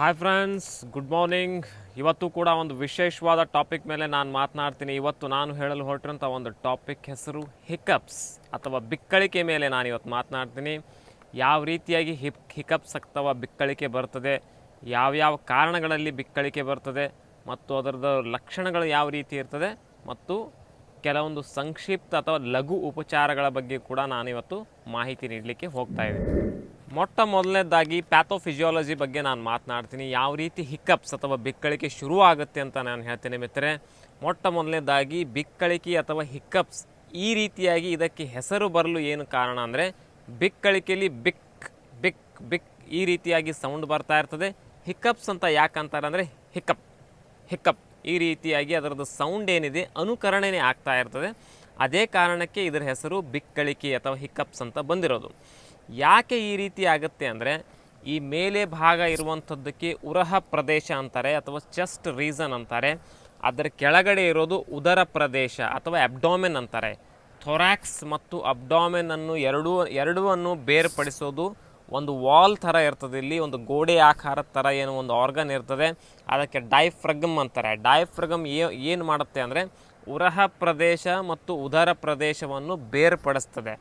Hi friends, good morning. ಇವತ್ತು ಕೂಡ ಒಂದು ವಿಶೇಷವಾದ ಟಾಪಿಕ್ ಮೇಲೆ ನಾನು ಮಾತನಾಡ್ತೀನಿ. ಇವತ್ತು ನಾನು ಹೇಳಲು ಹೊರಟಿರೋಂಥ ಒಂದು ಟಾಪಿಕ್ ಹೆಸರು ಹಿಕಪ್ಸ್ ಅಥವಾ ಬಿಕ್ಕಳಿಕೆ ಮೇಲೆ ನಾನು ಇವತ್ತು ಮಾತನಾಡ್ತೀನಿ. ಯಾವ ರೀತಿಯಾಗಿ ಹಿಕಪ್ಸ್ ಅಥವಾ ಬಿಕ್ಕಳಿಕೆ ಬರ್ತದೆ, ಯಾವ್ಯಾವ ಕಾರಣಗಳಲ್ಲಿ ಬಿಕ್ಕಳಿಕೆ ಬರ್ತದೆ ಮತ್ತು ಅದರದ ಲಕ್ಷಣಗಳು ಯಾವ ರೀತಿ ಇರ್ತದೆ ಮತ್ತು ಕೆಲವೊಂದು ಸಂಕ್ಷಿಪ್ತ ಅಥವಾ ಲಘು ಉಪಚಾರಗಳ ಬಗ್ಗೆ ಕೂಡ ನಾನಿವತ್ತು ಮಾಹಿತಿ ನೀಡಲಿಕ್ಕೆ ಹೋಗ್ತಾ ಇದ್ದೀನಿ. ಮೊಟ್ಟ ಮೊದಲನೇದಾಗಿ ಪ್ಯಾಥೋಫಿಸಿಯಾಲಜಿ ಬಗ್ಗೆ ನಾನು ಮಾತನಾಡ್ತೀನಿ. ಯಾವ ರೀತಿ ಹಿಕಪ್ಸ್ ಅಥವಾ ಬಿಕ್ಕಳಿಕೆ ಶುರು ಆಗುತ್ತೆ ಅಂತ ನಾನು ಹೇಳ್ತೇನೆ ಮಿತ್ರರೆ. ಮೊಟ್ಟ ಮೊದಲನೇದಾಗಿ ಬಿಕ್ಕಳಿಕೆ ಅಥವಾ ಹಿಕಪ್ಸ್ ಈ ರೀತಿಯಾಗಿ ಇದಕ್ಕೆ ಹೆಸರು ಬರಲು ಏನು ಕಾರಣ ಅಂದರೆ, ಬಿಕ್ಕಳಿಕೆಯಲ್ಲಿ ಬಿಕ್ ಬಿಕ್ ಬಿಕ್ ಈ ರೀತಿಯಾಗಿ ಸೌಂಡ್ ಬರ್ತಾ ಇರ್ತದೆ. ಹಿಕಪ್ಸ್ ಅಂತ ಯಾಕಂತಾರೆ ಅಂದರೆ ಹಿಕಪ್ ಹಿಕಪ್ ಈ ರೀತಿಯಾಗಿ ಅದರದ್ದು ಸೌಂಡ್ ಏನಿದೆ ಅನುಕರಣೆನೇ ಆಗ್ತಾ ಇರ್ತದೆ. ಅದೇ ಕಾರಣಕ್ಕೆ ಇದರ ಹೆಸರು ಬಿಕ್ಕಳಿಕೆ ಅಥವಾ ಹಿಕಪ್ಸ್ ಅಂತ ಬಂದಿರೋದು. ಯಾಕೆ ಈ ರೀತಿ ಆಗುತ್ತೆ ಅಂದರೆ, ಈ ಮೇಲೆ ಭಾಗ ಇರುವಂಥದ್ದಕ್ಕೆ ಉರಹ ಪ್ರದೇಶ ಅಂತಾರೆ ಅಥವಾ ಚೆಸ್ಟ್ ರೀಸನ್ ಅಂತಾರೆ. ಅದರ ಕೆಳಗಡೆ ಇರೋದು ಉದರ ಪ್ರದೇಶ ಅಥವಾ ಅಬ್ಡಾಮೆನ್ ಅಂತಾರೆ. ಥೊರಾಕ್ಸ್ ಮತ್ತು ಅಬ್ಡಾಮೆನನ್ನು ಎರಡೂ ಬೇರ್ಪಡಿಸೋದು ಒಂದು ವಾಲ್ ಥರ ಇರ್ತದೆ. ಇಲ್ಲಿ ಒಂದು ಗೋಡೆ ಆಕಾರದ ಥರ ಏನು ಒಂದು ಆರ್ಗನ್ ಇರ್ತದೆ, ಅದಕ್ಕೆ ಡೈಫ್ರಗಮ್ ಅಂತಾರೆ. ಡೈಫ್ರಗಮ್ ಏನು ಮಾಡುತ್ತೆ ಅಂದರೆ ಉರಹ ಪ್ರದೇಶ ಮತ್ತು ಉದರ ಪ್ರದೇಶವನ್ನು ಬೇರ್ಪಡಿಸ್ತದೆ.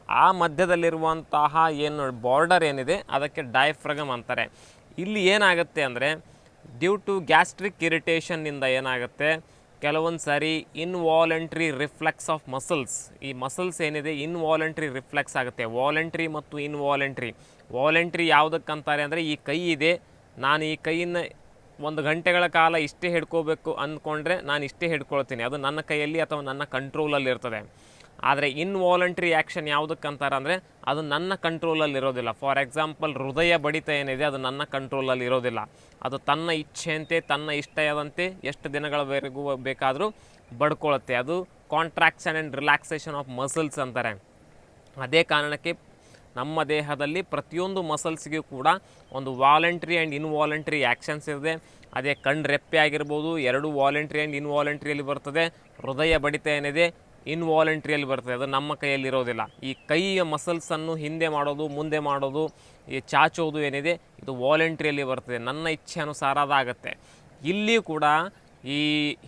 ಆ ಮಧ್ಯದಲ್ಲಿರುವಂತಹ ಏನು ಬಾರ್ಡರ್ ಏನಿದೆ ಅದಕ್ಕೆ ಡೈಫ್ರಗಮ್ ಅಂತಾರೆ. ಇಲ್ಲಿ ಏನಾಗುತ್ತೆ ಅಂದರೆ, ಡ್ಯೂ ಟು ಗ್ಯಾಸ್ಟ್ರಿಕ್ ಇರಿಟೇಷನ್ನಿಂದ ಏನಾಗುತ್ತೆ, ಕೆಲವೊಂದು ಸಾರಿ ಇನ್ವಾಲಂಟ್ರಿ ರಿಫ್ಲೆಕ್ಸ್ ಆಫ್ ಮಸಲ್ಸ್, ಈ ಮಸಲ್ಸ್ ಏನಿದೆ ಇನ್ವಾಲಂಟ್ರಿ ರಿಫ್ಲೆಕ್ಸ್ ಆಗುತ್ತೆ. ವಾಲಂಟ್ರಿ ಮತ್ತು ಇನ್ವಾಲಂಟ್ರಿ. ವಾಲಂಟ್ರಿ ಯಾವುದಕ್ಕಂತಾರೆ ಅಂದರೆ, ಈ ಕೈ ಇದೆ, ನಾನು ಈ ಕೈಯನ್ನು 1 ಗಂಟೆಗಳ ಕಾಲ ಇಷ್ಟೇ ಹಿಡ್ಕೋಬೇಕು ಅಂದ್ಕೊಂಡ್ರೆ ನಾನು ಇಷ್ಟೇ ಹಿಡ್ಕೊಳ್ತೀನಿ, ಅದು ನನ್ನ ಕೈಯಲ್ಲಿ ಅಥವಾ ನನ್ನ ಕಂಟ್ರೋಲಲ್ಲಿ ಇರ್ತದೆ. ಆದರೆ ಇನ್ವಾಲಂಟ್ರಿ ಆ್ಯಕ್ಷನ್ ಯಾವುದಕ್ಕಂತಾರೆ ಅಂದರೆ, ಅದು ನನ್ನ ಕಂಟ್ರೋಲಲ್ಲಿ ಇರೋದಿಲ್ಲ. ಫಾರ್ ಎಕ್ಸಾಂಪಲ್, ಹೃದಯ ಬಡಿತ ಏನಿದೆ ಅದು ನನ್ನ ಕಂಟ್ರೋಲಲ್ಲಿ ಇರೋದಿಲ್ಲ. ಅದು ತನ್ನ ಇಚ್ಛೆಯಂತೆ ತನ್ನ ಇಷ್ಟದಂತೆ ಎಷ್ಟು ದಿನಗಳವರೆಗೂ ಬೇಕಾದರೂ ಬಡ್ಕೊಳ್ಳುತ್ತೆ. ಅದು contraction and relaxation of muscles ಅಂತಾರೆ. ಅದೇ ಕಾರಣಕ್ಕೆ ನಮ್ಮ ದೇಹದಲ್ಲಿ ಪ್ರತಿಯೊಂದು ಮಸಲ್ಸ್ಗೂ ಕೂಡ ಒಂದು ವಾಲಂಟ್ರಿ ಆ್ಯಂಡ್ ಇನ್ವಾಲಂಟ್ರಿ ಆ್ಯಕ್ಷನ್ಸ್ ಇದೆ. ಅದೇ ಕಣ್ಣು ರೆಪ್ಪೆ ಆಗಿರ್ಬೋದು, ಎರಡು ವಾಲಂಟ್ರಿ ಆ್ಯಂಡ್ ಇನ್ವಾಲಂಟ್ರಿಯಲ್ಲಿ ಬರ್ತದೆ. ಹೃದಯ ಬಡಿತ ಏನಿದೆ ಇನ್ವಾಲಂಟ್ರಿಯಲ್ಲಿ ಬರ್ತದೆ, ಅದು ನಮ್ಮ ಕೈಯಲ್ಲಿ ಇರೋದಿಲ್ಲ. ಈ ಕೈಯ ಮಸಲ್ಸನ್ನು ಹಿಂದೆ ಮಾಡೋದು, ಮುಂದೆ ಮಾಡೋದು, ಈ ಚಾಚೋದು ಏನಿದೆ ಇದು ವಾಲಂಟ್ರಿಯಲ್ಲಿ ಬರ್ತದೆ, ನನ್ನ ಇಚ್ಛೆ ಅನುಸಾರ ಅದಾಗತ್ತೆ. ಇಲ್ಲಿ ಕೂಡ ಈ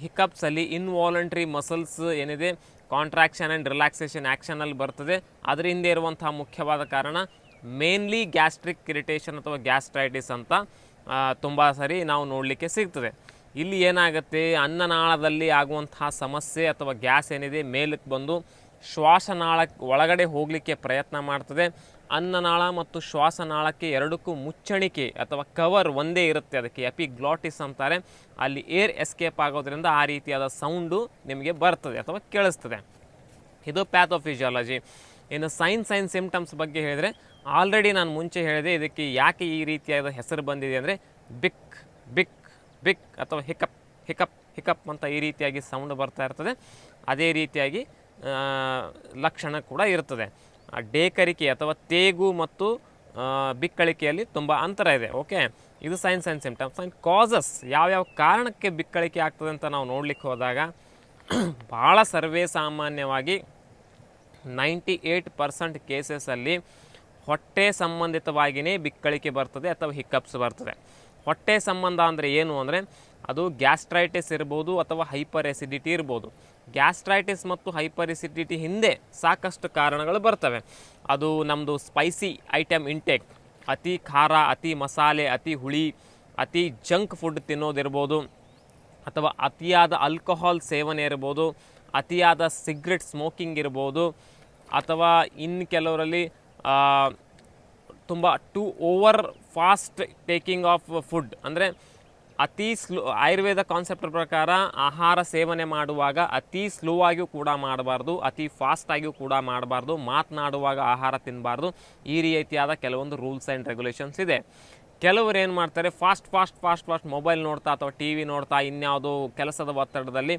ಹಿಕಪ್ಸಲ್ಲಿ ಇನ್ವಾಲಂಟ್ರಿ ಮಸಲ್ಸ್ ಏನಿದೆ ಕಾಂಟ್ರಾಕ್ಷನ್ ಆ್ಯಂಡ್ ರಿಲ್ಯಾಕ್ಸೇಷನ್ ಆ್ಯಕ್ಷನಲ್ಲಿ ಬರ್ತದೆ. ಅದರ ಹಿಂದೆ ಇರುವಂತಹ ಮುಖ್ಯವಾದ ಕಾರಣ ಮೇನ್ಲಿ ಗ್ಯಾಸ್ಟ್ರಿಕ್ ಇರಿಟೇಷನ್ ಅಥವಾ ಗ್ಯಾಸ್ಟ್ರೈಟಿಸ್ ಅಂತ ತುಂಬ ಸರಿ ನಾವು ನೋಡಲಿಕ್ಕೆ ಸಿಗ್ತದೆ. ಇಲ್ಲಿ ಏನಾಗುತ್ತೆ, ಅನ್ನನಾಳದಲ್ಲಿ ಆಗುವಂತಹ ಸಮಸ್ಯೆ ಅಥವಾ ಗ್ಯಾಸ್ ಏನಿದೆ ಮೇಲಕ್ಕೆ ಬಂದು ಶ್ವಾಸನಾಳ ಒಳಗಡೆ ಹೋಗಲಿಕ್ಕೆ ಪ್ರಯತ್ನ ಮಾಡ್ತದೆ. ಅನ್ನನಾಳ ಮತ್ತು ಶ್ವಾಸನಾಳಕ್ಕೆ ಎರಡಕ್ಕೂ ಮುಚ್ಚಣಿಕೆ ಅಥವಾ ಕವರ್ ಒಂದೇ ಇರುತ್ತೆ, ಅದಕ್ಕೆ ಎಪಿಗ್ಲಾಟಿಸ್ ಅಂತಾರೆ. ಅಲ್ಲಿ ಏರ್ ಎಸ್ಕೇಪ್ ಆಗೋದ್ರಿಂದ ಆ ರೀತಿಯಾದ ಸೌಂಡು ನಿಮಗೆ ಬರ್ತದೆ ಅಥವಾ ಕೇಳಿಸ್ತದೆ. ಇದು ಪ್ಯಾಥೋಫಿಸಿಯಾಲಜಿ. ಇನ್ನು ಸೈನ್ಸ್ ಆ್ಯಂಡ್ ಸಿಂಪ್ಟಮ್ಸ್ ಬಗ್ಗೆ ಹೇಳಿದರೆ, ಆಲ್ರೆಡಿ ನಾನು ಮುಂಚೆ ಹೇಳಿದೆ ಇದಕ್ಕೆ ಯಾಕೆ ಈ ರೀತಿಯಾದ ಹೆಸರು ಬಂದಿದೆ ಅಂದರೆ, ಬಿಕ್ ಬಿಕ್ ಬಿಕ್ ಅಥವಾ ಹಿಕಪ್ ಹಿಕಪ್ ಹಿಕಪ್ ಅಂತ ಈ ರೀತಿಯಾಗಿ ಸೌಂಡ್ ಬರ್ತಾ ಇರ್ತದೆ. ಅದೇ ರೀತಿಯಾಗಿ ಲಕ್ಷಣ ಕೂಡ ಇರ್ತದೆ. ಡೇಕರಿಕೆ ಅಥವಾ ತೇಗು ಮತ್ತು ಬಿಕ್ಕಳಿಕೆಯಲ್ಲಿ ತುಂಬ ಅಂತರ ಇದೆ. ಓಕೆ, ಇದು science and symptoms. And causes, ಯಾವ್ಯಾವ ಕಾರಣಕ್ಕೆ ಬಿಕ್ಕಳಿಕೆ ಆಗ್ತದೆ ಅಂತ ನಾವು ನೋಡ್ಲಿಕ್ಕೆ ಹೋದಾಗ, ಭಾಳ ಸರ್ವೇ ಸಾಮಾನ್ಯವಾಗಿ 98% ಕೇಸಸಲ್ಲಿ ಹೊಟ್ಟೆ ಸಂಬಂಧಿತವಾಗಿಯೇ ಬಿಕ್ಕಳಿಕೆ ಬರ್ತದೆ ಅಥವಾ ಹಿಕಪ್ಸ್ ಬರ್ತದೆ. ಹೊಟ್ಟೆ ಸಂಬಂಧ ಅಂದರೆ ಏನು ಅಂದರೆ, ಅದು ಗ್ಯಾಸ್ಟ್ರೈಟಿಸ್ ಇರ್ಬೋದು ಅಥವಾ ಹೈಪರ್ ಎಸಿಡಿಟಿ ಇರ್ಬೋದು. ಗ್ಯಾಸ್ಟ್ರೈಟಿಸ್ ಮತ್ತು ಹೈಪರ್ ಎಸಿಡಿಟಿ ಹಿಂದೆ ಸಾಕಷ್ಟು ಕಾರಣಗಳು ಬರ್ತವೆ. ಅದು ನಮ್ಮದು ಸ್ಪೈಸಿ ಐಟಮ್ ಇಂಟೇಕ್, ಅತಿ ಖಾರ, ಅತಿ ಮಸಾಲೆ, ಅತಿ ಹುಳಿ, ಅತಿ ಜಂಕ್ ಫುಡ್ ತಿನ್ನೋದಿರ್ಬೋದು, ಅಥವಾ ಅತಿಯಾದ ಆಲ್ಕೋಹಾಲ್ ಸೇವನೆ ಇರ್ಬೋದು, ಅತಿಯಾದ ಸಿಗ್ರೆಟ್ ಸ್ಮೋಕಿಂಗ್ ಇರ್ಬೋದು, ಅಥವಾ ಇನ್ನು ಕೆಲವರಲ್ಲಿ ತುಂಬ too over fast taking of food ಅಂದರೆ ಅತಿ ಆಯುರ್ವೇದ ಕಾನ್ಸೆಪ್ಟ್ ಪ್ರಕಾರ ಆಹಾರ ಸೇವನೆ ಮಾಡುವಾಗ ಅತಿ ಸ್ಲೋ ಆಗಿಯೂ ಕೂಡ ಮಾಡಬಾರ್ದು, ಅತಿ ಫಾಸ್ಟಾಗಿಯೂ ಕೂಡ ಮಾಡಬಾರ್ದು, ಮಾತನಾಡುವಾಗ ಆಹಾರ ತಿನ್ನಬಾರ್ದು. ಈ ರೀತಿಯಾದ ಕೆಲವೊಂದು ರೂಲ್ಸ್ ಆ್ಯಂಡ್ ರೆಗ್ಯುಲೇಷನ್ಸ್ ಇದೆ. ಕೆಲವರು ಏನು ಮಾಡ್ತಾರೆ, ಫಾಸ್ಟ್ ಮೊಬೈಲ್ ನೋಡ್ತಾ ಅಥವಾ ಟಿ ವಿ ನೋಡ್ತಾ ಇನ್ಯಾವುದೋ ಕೆಲಸದ ಒತ್ತಡದಲ್ಲಿ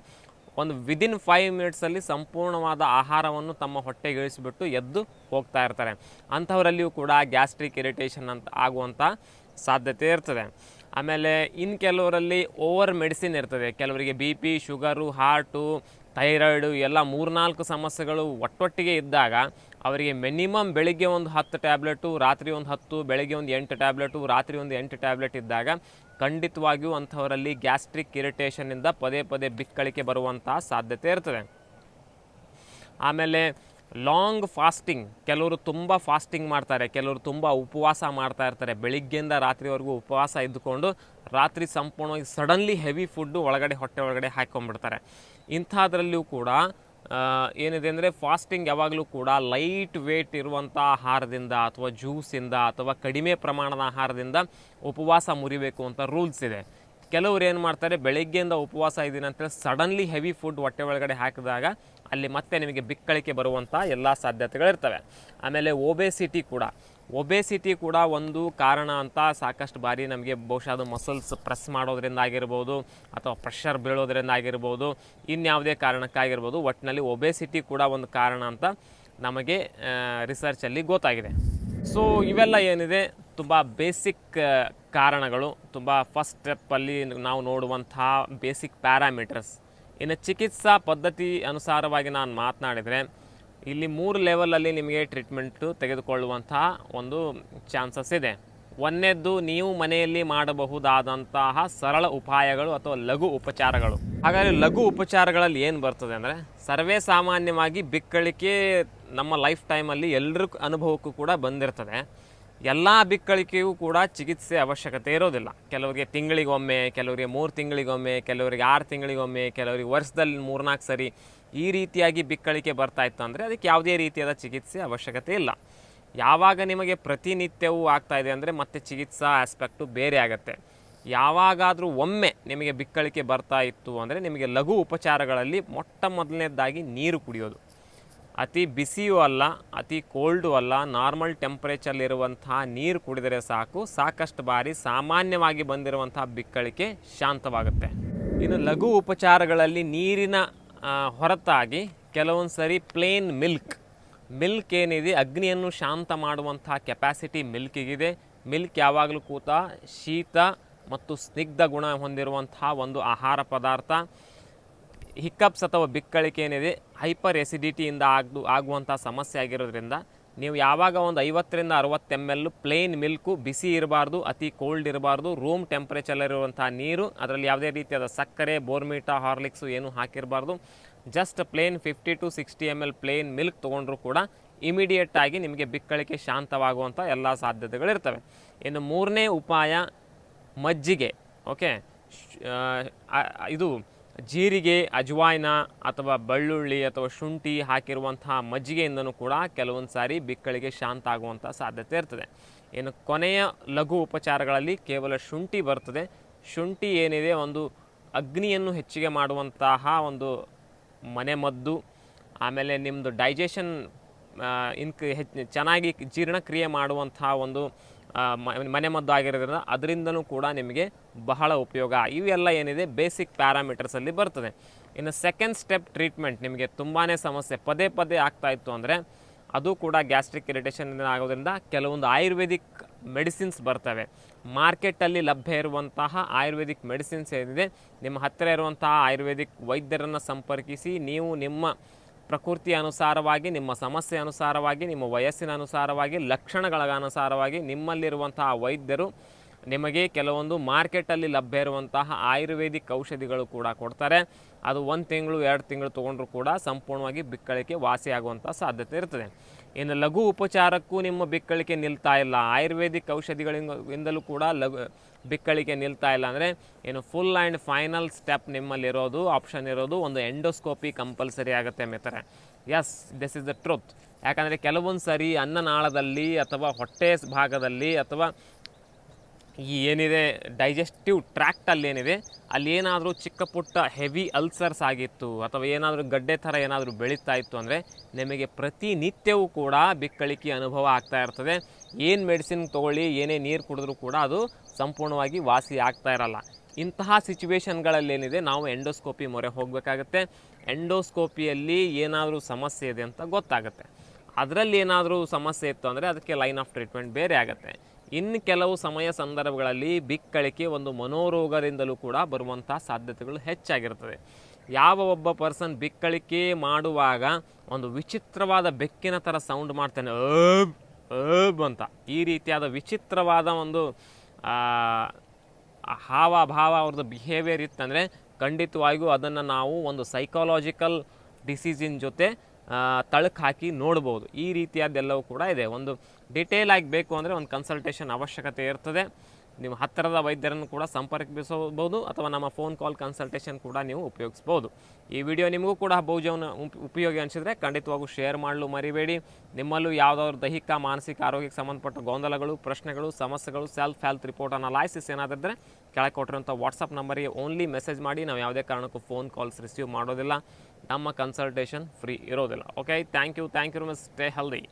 ಒಂದು ವಿದಿನ್ 5 ಮಿನಿಟ್ಸಲ್ಲಿ ಸಂಪೂರ್ಣವಾದ ಆಹಾರವನ್ನು ತಮ್ಮ ಹೊಟ್ಟೆಗೆ ಇಳಿಸಿಬಿಟ್ಟು ಎದ್ದು ಹೋಗ್ತಾ ಇರ್ತಾರೆ. ಅಂಥವರಲ್ಲಿಯೂ ಕೂಡ ಗ್ಯಾಸ್ಟ್ರಿಕ್ ಇರಿಟೇಷನ್ ಅಂತ ಆಗುವಂಥ ಸಾಧ್ಯತೆ ಇರ್ತದೆ. ಆಮೇಲೆ ಇನ್ನು ಕೆಲವರಲ್ಲಿ ಓವರ್ ಮೆಡಿಸಿನ್ ಇರ್ತದೆ. ಕೆಲವರಿಗೆ B P, sugar, heart, thyroid ಎಲ್ಲ 3-4 ಸಮಸ್ಯೆಗಳು ಒಟ್ಟೊಟ್ಟಿಗೆ ಇದ್ದಾಗ ಅವರಿಗೆ ಮಿನಿಮಮ್ ಬೆಳಿಗ್ಗೆ ಒಂದು 10 ಟ್ಯಾಬ್ಲೆಟು, ರಾತ್ರಿ ಒಂದು 10, ಬೆಳಗ್ಗೆ ಒಂದು 8 ಟ್ಯಾಬ್ಲೆಟು, ರಾತ್ರಿ ಒಂದು 8 ಟ್ಯಾಬ್ಲೆಟ್ ಇದ್ದಾಗ ಖಂಡಿತವಾಗಿಯೂ ಅಂಥವರಲ್ಲಿ ಗ್ಯಾಸ್ಟ್ರಿಕ್ ಇರಿಟೇಷನ್ನಿಂದ ಪದೇ ಪದೇ ಬಿಕ್ಕಳಿಕೆ ಬರುವಂತಹ ಸಾಧ್ಯತೆ ಇರ್ತದೆ. ಆಮೇಲೆ ಲಾಂಗ್ ಫಾಸ್ಟಿಂಗ್, ಕೆಲವರು ತುಂಬ ಫಾಸ್ಟಿಂಗ್ ಮಾಡ್ತಾರೆ, ಕೆಲವರು ತುಂಬ ಉಪವಾಸ ಮಾಡ್ತಾ ಇರ್ತಾರೆ. ಬೆಳಿಗ್ಗೆಯಿಂದ ರಾತ್ರಿವರೆಗೂ ಉಪವಾಸ ಇದ್ದುಕೊಂಡು ರಾತ್ರಿ ಸಂಪೂರ್ಣವಾಗಿ ಸಡನ್ಲಿ ಹೆವಿ ಫುಡ್ಡು ಹೊಟ್ಟೆ ಒಳಗಡೆ ಹಾಕ್ಕೊಂಡ್ಬಿಡ್ತಾರೆ. ಇಂಥದ್ರಲ್ಲಿಯೂ ಕೂಡ ಏನಿದೆ ಅಂದರೆ ಫಾಸ್ಟಿಂಗ್ ಯಾವಾಗಲೂ ಕೂಡ ಲೈಟ್ ವೇಟ್ ಇರುವಂಥ ಆಹಾರದಿಂದ ಅಥವಾ ಜ್ಯೂಸಿಂದ ಅಥವಾ ಕಡಿಮೆ ಪ್ರಮಾಣದ ಆಹಾರದಿಂದ ಉಪವಾಸ ಮುರಿಬೇಕು ಅಂತ ರೂಲ್ಸ್ ಇದೆ. ಕೆಲವ್ರು ಏನು ಮಾಡ್ತಾರೆ, ಬೆಳಗ್ಗೆಯಿಂದ ಉಪವಾಸ ಇದ್ದೀನಿ ಅಂತೇಳಿ ಸಡನ್ಲಿ ಹೆವಿ ಫುಡ್ ಹೊಟ್ಟೆ ಒಳಗಡೆ ಹಾಕಿದಾಗ ಅಲ್ಲಿ ಮತ್ತೆ ನಿಮಗೆ ಬಿಕ್ಕಳಿಕೆ ಬರುವಂಥ ಎಲ್ಲ ಸಾಧ್ಯತೆಗಳಿರ್ತವೆ. ಆಮೇಲೆ ಒಬೇಸಿಟಿ ಕೂಡ ಒಂದು ಕಾರಣ ಅಂತ ಸಾಕಷ್ಟು ಬಾರಿ ನಮಗೆ ಬಹುಶಃ ಅದು ಮಸಲ್ಸ್ ಪ್ರೆಸ್ ಮಾಡೋದ್ರಿಂದ ಆಗಿರ್ಬೋದು ಅಥವಾ ಪ್ರೆಷರ್ ಬೀಳೋದ್ರಿಂದ ಆಗಿರ್ಬೋದು, ಇನ್ಯಾವುದೇ ಕಾರಣಕ್ಕಾಗಿರ್ಬೋದು, ಒಟ್ಟಿನಲ್ಲಿ ಒಬೇಸಿಟಿ ಕೂಡ ಒಂದು ಕಾರಣ ಅಂತ ನಮಗೆ ರಿಸರ್ಚಲ್ಲಿ ಗೊತ್ತಾಗಿದೆ. ಸೊ ಇವೆಲ್ಲ ಏನಿದೆ ತುಂಬ ಬೇಸಿಕ್ ಕಾರಣಗಳು, ತುಂಬ ಫಸ್ಟ್ ಸ್ಟೆಪ್ಪಲ್ಲಿ ನಾವು ನೋಡುವಂತಹ ಬೇಸಿಕ್ ಪ್ಯಾರಾಮೀಟರ್ಸ್. ಇನ್ನು ಚಿಕಿತ್ಸಾ ಪದ್ಧತಿ ಅನುಸಾರವಾಗಿ ನಾನು ಮಾತನಾಡಿದರೆ ಇಲ್ಲಿ 3 ಲೆವೆಲಲ್ಲಿ ನಿಮಗೆ ಟ್ರೀಟ್ಮೆಂಟು ತೆಗೆದುಕೊಳ್ಳುವಂತಹ ಒಂದು ಚಾನ್ಸಸ್ ಇದೆ. ಒಂದನೇದ್ದು ನೀವು ಮನೆಯಲ್ಲಿ ಮಾಡಬಹುದಾದಂತಹ ಸರಳ ಉಪಾಯಗಳು ಅಥವಾ ಲಘು ಉಪಚಾರಗಳು. ಹಾಗಾದರೆ ಲಘು ಉಪಚಾರಗಳಲ್ಲಿ ಏನು ಬರ್ತದೆ ಅಂದರೆ, ಸರ್ವೇ ಸಾಮಾನ್ಯವಾಗಿ ಬಿಕ್ಕಳಿಕೆ ನಮ್ಮ ಲೈಫ್ ಟೈಮಲ್ಲಿ ಎಲ್ಲರ ಅನುಭವಕ್ಕೂ ಕೂಡ ಬಂದಿರ್ತದೆ. ಎಲ್ಲ ಬಿಕ್ಕಳಿಕೆಯೂ ಕೂಡ ಚಿಕಿತ್ಸೆ ಅವಶ್ಯಕತೆ ಇರೋದಿಲ್ಲ. ಕೆಲವರಿಗೆ ತಿಂಗಳಿಗೊಮ್ಮೆ, ಕೆಲವರಿಗೆ 3 ತಿಂಗಳಿಗೊಮ್ಮೆ, ಕೆಲವರಿಗೆ 6 ತಿಂಗಳಿಗೊಮ್ಮೆ, ಕೆಲವರಿಗೆ ವರ್ಷದಲ್ಲಿ 3-4 ಸರಿ ಈ ರೀತಿಯಾಗಿ ಬಿಕ್ಕಳಿಕೆ ಬರ್ತಾಯಿತ್ತು ಅಂದರೆ ಅದಕ್ಕೆ ಯಾವುದೇ ರೀತಿಯಾದ ಚಿಕಿತ್ಸೆ ಅವಶ್ಯಕತೆ ಇಲ್ಲ. ಯಾವಾಗ ನಿಮಗೆ ಪ್ರತಿನಿತ್ಯವೂ ಆಗ್ತಾಯಿದೆ ಅಂದರೆ ಮತ್ತೆ ಚಿಕಿತ್ಸಾ ಆಸ್ಪೆಕ್ಟು ಬೇರೆ ಆಗುತ್ತೆ. ಯಾವಾಗಾದರೂ ಒಮ್ಮೆ ನಿಮಗೆ ಬಿಕ್ಕಳಿಕೆ ಬರ್ತಾ ಇತ್ತು ಅಂದರೆ ನಿಮಗೆ ಲಘು ಉಪಚಾರಗಳಲ್ಲಿ ಮೊದಲನೇದಾಗಿ ನೀರು ಕುಡಿಯೋದು. ಅತಿ ಬಿಸಿಯೂ ಅಲ್ಲ, ಅತಿ ಕೋಲ್ಡು ಅಲ್ಲ, ನಾರ್ಮಲ್ ಟೆಂಪ್ರೇಚರ್ಲಿರುವಂತಹ ನೀರು ಕುಡಿದರೆ ಸಾಕಷ್ಟು ಬಾರಿ ಸಾಮಾನ್ಯವಾಗಿ ಬಂದಿರುವಂತಹ ಬಿಕ್ಕಳಿಕೆ ಶಾಂತವಾಗುತ್ತೆ. ಇನ್ನು ಲಘು ಉಪಚಾರಗಳಲ್ಲಿ ನೀರಿನ ಹೊರತಾಗಿ ಕೆಲವೊಂದು ಸರಿ ಪ್ಲೇನ್ ಮಿಲ್ಕ್ ಏನಿದೆ, ಅಗ್ನಿಯನ್ನು ಶಾಂತ ಮಾಡುವಂತಹ ಕೆಪಾಸಿಟಿ ಮಿಲ್ಕಿಗಿದೆ. ಮಿಲ್ಕ್ ಯಾವಾಗಲೂ ಕೂತ ಶೀತ ಮತ್ತು ಸ್ನಿಗ್ಧ ಗುಣ ಹೊಂದಿರುವಂತಹ ಒಂದು ಆಹಾರ ಪದಾರ್ಥ. ಹಿಕ್ಕಪ್ಸ್ ಅಥವಾ ಬಿಕ್ಕಳಿಕೆ ಏನಿದೆ ಹೈಪರ್ ಎಸಿಡಿಟಿಯಿಂದ ಆಗುವಂಥ ಸಮಸ್ಯೆ ಆಗಿರೋದ್ರಿಂದ ನೀವು ಯಾವಾಗ ಒಂದು 50ರಿಂದ 60 ml ಪ್ಲೇನ್ ಮಿಲ್ಕು, ಬಿಸಿ ಇರಬಾರ್ದು, ಅತಿ ಕೋಲ್ಡ್ ಇರಬಾರ್ದು, ರೂಮ್ ಟೆಂಪ್ರೇಚರಲ್ಲಿರುವಂಥ ನೀರು, ಅದರಲ್ಲಿ ಯಾವುದೇ ರೀತಿಯಾದ ಸಕ್ಕರೆ, ಬೋರ್ಮಿಟಾ, ಹಾರ್ಲಿಕ್ಸು ಏನೂ ಹಾಕಿರಬಾರ್ದು, just plain 50 to 60 ml plain milk ತೊಗೊಂಡ್ರೂ ಕೂಡ ಇಮಿಡಿಯೇಟಾಗಿ ನಿಮಗೆ ಬಿಕ್ಕಳಿಕೆ ಶಾಂತವಾಗುವಂಥ ಎಲ್ಲ ಸಾಧ್ಯತೆಗಳಿರ್ತವೆ. ಇನ್ನು 3ನೇ ಉಪಾಯ ಮಜ್ಜಿಗೆ. ಓಕೆ, ಇದು ಜೀರಿಗೆ, ಅಜ್ವಾಯ್ನ ಅಥವಾ ಬೆಳ್ಳುಳ್ಳಿ ಅಥವಾ ಶುಂಠಿ ಹಾಕಿರುವಂತಹ ಮಜ್ಜಿಗೆಯಿಂದನೂ ಕೂಡ ಕೆಲವೊಂದು ಸಾರಿ ಬಿಕ್ಕಳಿಗೆ ಶಾಂತ ಆಗುವಂಥ ಸಾಧ್ಯತೆ ಇರ್ತದೆ. ಇನ್ನು ಕೊನೆಯ ಲಘು ಉಪಚಾರಗಳಲ್ಲಿ ಕೇವಲ ಶುಂಠಿ ಬರ್ತದೆ. ಶುಂಠಿ ಏನಿದೆ ಒಂದು ಅಗ್ನಿಯನ್ನು ಹೆಚ್ಚಿಗೆ ಮಾಡುವಂತಹ ಒಂದು ಮನೆಮದ್ದು. ಆಮೇಲೆ ನಿಮ್ಮದು ಡೈಜೆಷನ್ ಚೆನ್ನಾಗಿ ಜೀರ್ಣಕ್ರಿಯೆ ಮಾಡುವಂತಹ ಒಂದು ಮನೆಮದ್ದು ಆಗಿರೋದ್ರಿಂದ ಅದರಿಂದನೂ ಕೂಡ ನಿಮಗೆ ಬಹಳ ಉಪಯೋಗ. ಇವೆಲ್ಲ ಏನಿದೆ ಬೇಸಿಕ್ ಪ್ಯಾರಾಮೀಟರ್ಸಲ್ಲಿ ಬರ್ತದೆ. ಇನ್ನು ಸೆಕೆಂಡ್ ಸ್ಟೆಪ್ ಟ್ರೀಟ್ಮೆಂಟ್, ನಿಮಗೆ ತುಂಬಾ ಸಮಸ್ಯೆ ಪದೇ ಆಗ್ತಾಯಿತ್ತು ಅಂದರೆ ಅದು ಕೂಡ ಗ್ಯಾಸ್ಟ್ರಿಕ್ ಇರಿಟೇಷನ್ ಆಗೋದ್ರಿಂದ ಕೆಲವೊಂದು ಆಯುರ್ವೇದಿಕ್ ಮೆಡಿಸಿನ್ಸ್ ಬರ್ತವೆ. ಮಾರ್ಕೆಟಲ್ಲಿ ಲಭ್ಯ ಇರುವಂತಹ ಆಯುರ್ವೇದಿಕ್ ಮೆಡಿಸಿನ್ಸ್ ಏನಿದೆ, ನಿಮ್ಮ ಹತ್ತಿರ ಇರುವಂತಹ ಆಯುರ್ವೇದಿಕ್ ವೈದ್ಯರನ್ನು ಸಂಪರ್ಕಿಸಿ ನೀವು ನಿಮ್ಮ ಪ್ರಕೃತಿಯ ಅನುಸಾರವಾಗಿ, ನಿಮ್ಮ ಸಮಸ್ಯೆ ಅನುಸಾರವಾಗಿ, ನಿಮ್ಮ ವಯಸ್ಸಿನ ಅನುಸಾರವಾಗಿ, ಲಕ್ಷಣಗಳ ಅನುಸಾರವಾಗಿ ನಿಮ್ಮಲ್ಲಿರುವಂತಹ ವೈದ್ಯರು ನಿಮಗೆ ಕೆಲವೊಂದು ಮಾರ್ಕೆಟಲ್ಲಿ ಲಭ್ಯ ಇರುವಂತಹ ಆಯುರ್ವೇದಿಕ್ ಔಷಧಿಗಳು ಕೂಡ ಕೊಡ್ತಾರೆ. ಅದು 1 ತಿಂಗಳು 2 ತಿಂಗಳು ತೊಗೊಂಡ್ರೂ ಕೂಡ ಸಂಪೂರ್ಣವಾಗಿ ಬಿಕ್ಕಳಿಕೆ ವಾಸಿಯಾಗುವಂಥ ಸಾಧ್ಯತೆ ಇರ್ತದೆ. ಇನ್ನು ಲಘು ಉಪಚಾರಕ್ಕೂ ನಿಮ್ಮ ಬಿಕ್ಕಳಿಕೆ ನಿಲ್ತಾ ಇಲ್ಲ, ಆಯುರ್ವೇದಿಕ್ ಔಷಧಿಗಳಿಂದಲೂ ಕೂಡ ಬಿಕ್ಕಳಿಕೆ ನಿಲ್ತಾ ಇಲ್ಲ ಅಂದರೆ ಏನು ಫುಲ್ ಆ್ಯಂಡ್ ಫೈನಲ್ ಸ್ಟೆಪ್ ನಿಮ್ಮಲ್ಲಿರೋದು ಆಪ್ಷನ್ ಇರೋದು ಒಂದು ಎಂಡೋಸ್ಕೋಪಿ ಕಂಪಲ್ಸರಿ ಆಗುತ್ತೆ ಮಿತ್ರರೆ. Yes, this is the truth. ಯಾಕಂದರೆ ಕೆಲವೊಂದು ಸರಿ ಅನ್ನನಾಳದಲ್ಲಿ ಅಥವಾ ಹೊಟ್ಟೆ ಭಾಗದಲ್ಲಿ ಅಥವಾ ಈ ಏನಿದೆ ಡೈಜೆಸ್ಟಿವ್ ಟ್ರ್ಯಾಕ್ಟಲ್ಲಿ ಏನಿದೆ ಅಲ್ಲಿ ಏನಾದರೂ ಚಿಕ್ಕ ಪುಟ್ಟ ಹೆವಿ ಅಲ್ಸರ್ಸ್ ಆಗಿತ್ತು ಅಥವಾ ಏನಾದರೂ ಗಡ್ಡೆ ಥರ ಏನಾದರೂ ಬೆಳೀತಾ ಇತ್ತು ಅಂದರೆ ನಿಮಗೆ ಪ್ರತಿನಿತ್ಯವೂ ಕೂಡ ಬಿಕ್ಕಳಿಕೆ ಅನುಭವ ಆಗ್ತಾ ಇರ್ತದೆ. ಏನು ಮೆಡಿಸಿನ್ ತೊಗೊಳ್ಳಿ, ಏನೇ ನೀರು ಕುಡಿದ್ರೂ ಕೂಡ ಅದು ಸಂಪೂರ್ಣವಾಗಿ ವಾಸಿ ಆಗ್ತಾ ಇರಲ್ಲ. ಇಂತಹ ಸಿಚುವೇಷನ್ಗಳಲ್ಲಿ ಏನಿದೆ ನಾವು ಎಂಡೋಸ್ಕೋಪಿ ಮೊರೆ ಹೋಗಬೇಕಾಗತ್ತೆ. ಎಂಡೋಸ್ಕೋಪಿಯಲ್ಲಿ ಏನಾದರೂ ಸಮಸ್ಯೆ ಇದೆ ಅಂತ ಗೊತ್ತಾಗುತ್ತೆ. ಅದರಲ್ಲಿ ಏನಾದರೂ ಸಮಸ್ಯೆ ಇತ್ತು ಅಂದರೆ ಅದಕ್ಕೆ ಲೈನ್ ಆಫ್ ಟ್ರೀಟ್ಮೆಂಟ್ ಬೇರೆ ಆಗುತ್ತೆ. ಇನ್ನು ಕೆಲವು ಸಂದರ್ಭಗಳಲ್ಲಿ ಬಿಕ್ಕಳಿಕೆ ಒಂದು ಮನೋರೋಗದಿಂದಲೂ ಕೂಡ ಬರುವಂಥ ಸಾಧ್ಯತೆಗಳು ಹೆಚ್ಚಾಗಿರ್ತದೆ. ಯಾವ ಒಬ್ಬ ಪರ್ಸನ್ ಬಿಕ್ಕಳಿಕೆ ಮಾಡುವಾಗ ಒಂದು ವಿಚಿತ್ರವಾದ ಬೆಕ್ಕಿನ ಥರ ಸೌಂಡ್ ಮಾಡ್ತಾನೆ, ಅಬ್ ಅಂತ, ಈ ರೀತಿಯಾದ ವಿಚಿತ್ರವಾದ ಒಂದು ಹಾವಭಾವ ಅವ್ರದ್ದು ಬಿಹೇವಿಯರ್ ಇತ್ತಂದರೆ ಖಂಡಿತವಾಗಿಯೂ ಅದನ್ನು ನಾವು ಒಂದು ಸೈಕಾಲಜಿಕಲ್ ಡಿಸೀಸಿನ ಜೊತೆ ತಳಕು ಹಾಕಿ ನೋಡ್ಬೋದು. ಈ ರೀತಿಯಾದ್ದೆಲ್ಲವೂ ಕೂಡ ಇದೆ. ಒಂದು ಡಿಟೇಲ್ ಆಗಿ ಬೇಕು ಅಂದರೆ ಒಂದು ಕನ್ಸಲ್ಟೇಷನ್ ಅವಶ್ಯಕತೆ ಇರ್ತದೆ. ನೀವು ಹತ್ತಿರದ ವೈದ್ಯರನ್ನು ಕೂಡ ಸಂಪರ್ಕಿಸಬಹುದು ಅಥವಾ ನಮ್ಮ ಫೋನ್ ಕಾಲ್ ಕನ್ಸಲ್ಟೇಷನ್ ಕೂಡ ನೀವು ಉಪಯೋಗಿಸ್ಬೋದು. ಈ ವಿಡಿಯೋ ನಿಮಗೂ ಕೂಡ ಬಹುಜನ ಉಪಯೋಗಿ ಅನಿಸಿದರೆ ಖಂಡಿತವಾಗೂ ಶೇರ್ ಮಾಡಲು ಮರಿಬೇಡಿ. ನಿಮ್ಮಲ್ಲೂ ಯಾವುದಾದ್ರು ದೈಹಿಕ ಮಾನಸಿಕ ಆರೋಗ್ಯಕ್ಕೆ ಸಂಬಂಧಪಟ್ಟ ಗೊಂದಲಗಳು, ಪ್ರಶ್ನೆಗಳು, ಸಮಸ್ಯೆಗಳು, ಸೆಲ್ಫ್ ಹೆಲ್ತ್ ರಿಪೋರ್ಟ್ ಅನಾಲೈಸಿಸ್ ಏನಾದಿದ್ದರೆ ಕೆಳಗೆ ಕೊಟ್ಟಿರೋಂಥ ವಾಟ್ಸಪ್ ನಂಬರಿಗೆ ಓನ್ಲಿ ಮೆಸೇಜ್ ಮಾಡಿ. ನಾವು ಯಾವುದೇ ಕಾರಣಕ್ಕೂ ಫೋನ್ ಕಾಲ್ಸ್ ರಿಸೀವ್ ಮಾಡೋದಿಲ್ಲ. ನಮ್ಮ ಕನ್ಸಲ್ಟೇಷನ್ ಫ್ರೀ ಇರೋದಿಲ್ಲ. Okay, thank you miss, stay healthy.